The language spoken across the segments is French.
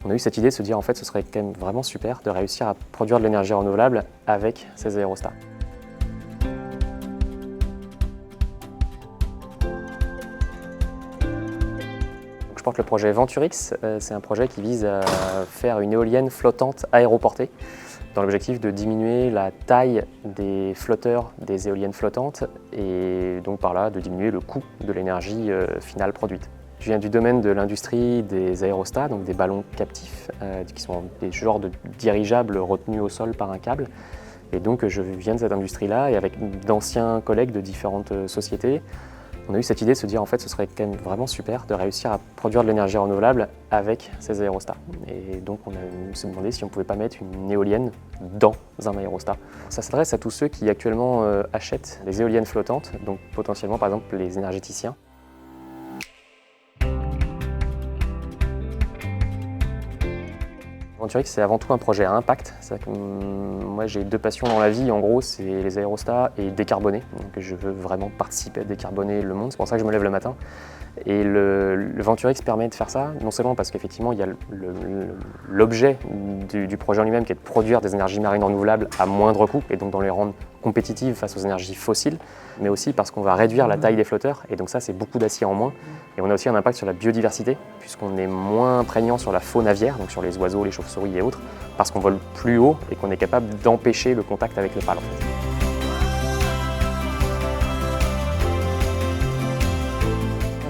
On a eu cette idée de se dire en fait ce serait quand même vraiment super de réussir à produire de l'énergie renouvelable avec ces aérostats. Je porte le projet Venturix, c'est un projet qui vise à faire une éolienne flottante aéroportée dans l'objectif de diminuer la taille des flotteurs des éoliennes flottantes et donc par là de diminuer le coût de l'énergie finale produite. Je viens du domaine de l'industrie des aérostats, donc des ballons captifs, qui sont des genres de dirigeables retenus au sol par un câble. Et donc je viens de cette industrie-là et avec d'anciens collègues de différentes sociétés, on a eu cette idée de se dire en fait ce serait quand même vraiment super de réussir à produire de l'énergie renouvelable avec ces aérostats. Et donc on s'est demandé si on ne pouvait pas mettre une éolienne dans un aérostat. Ça s'adresse à tous ceux qui actuellement achètent des éoliennes flottantes, donc potentiellement par exemple les énergéticiens. Venturix, c'est avant tout un projet à impact. Moi, j'ai deux passions dans la vie, en gros, c'est les aérostats et décarboner. Donc, je veux vraiment participer à décarboner le monde, c'est pour ça que je me lève le matin. Et le Venturix permet de faire ça, non seulement parce qu'effectivement, il y a l'objet du projet en lui-même qui est de produire des énergies marines renouvelables à moindre coût, et donc dans les rendre compétitives face aux énergies fossiles, mais aussi parce qu'on va réduire la taille des flotteurs, et donc ça, c'est beaucoup d'acier en moins. Et on a aussi un impact sur la biodiversité, puisqu'on est moins prégnant sur la faune aviaire, donc sur les oiseaux, les chauves-souris et autres, parce qu'on vole plus haut et qu'on est capable d'empêcher le contact avec le pâle. En fait.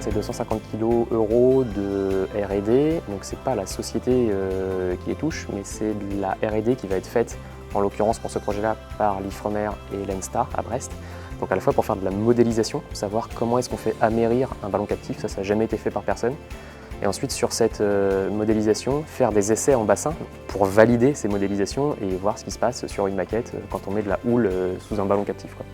C'est 250 kg de R&D, donc c'est pas la société qui les touche, mais c'est la R&D qui va être faite, en l'occurrence pour ce projet-là, par l'Ifremer et l'Enstar à Brest. Donc à la fois pour faire de la modélisation, savoir comment est-ce qu'on fait amérir un ballon captif, ça n'a jamais été fait par personne. Et ensuite sur cette modélisation, faire des essais en bassin pour valider ces modélisations et voir ce qui se passe sur une maquette quand on met de la houle sous un ballon captif, quoi.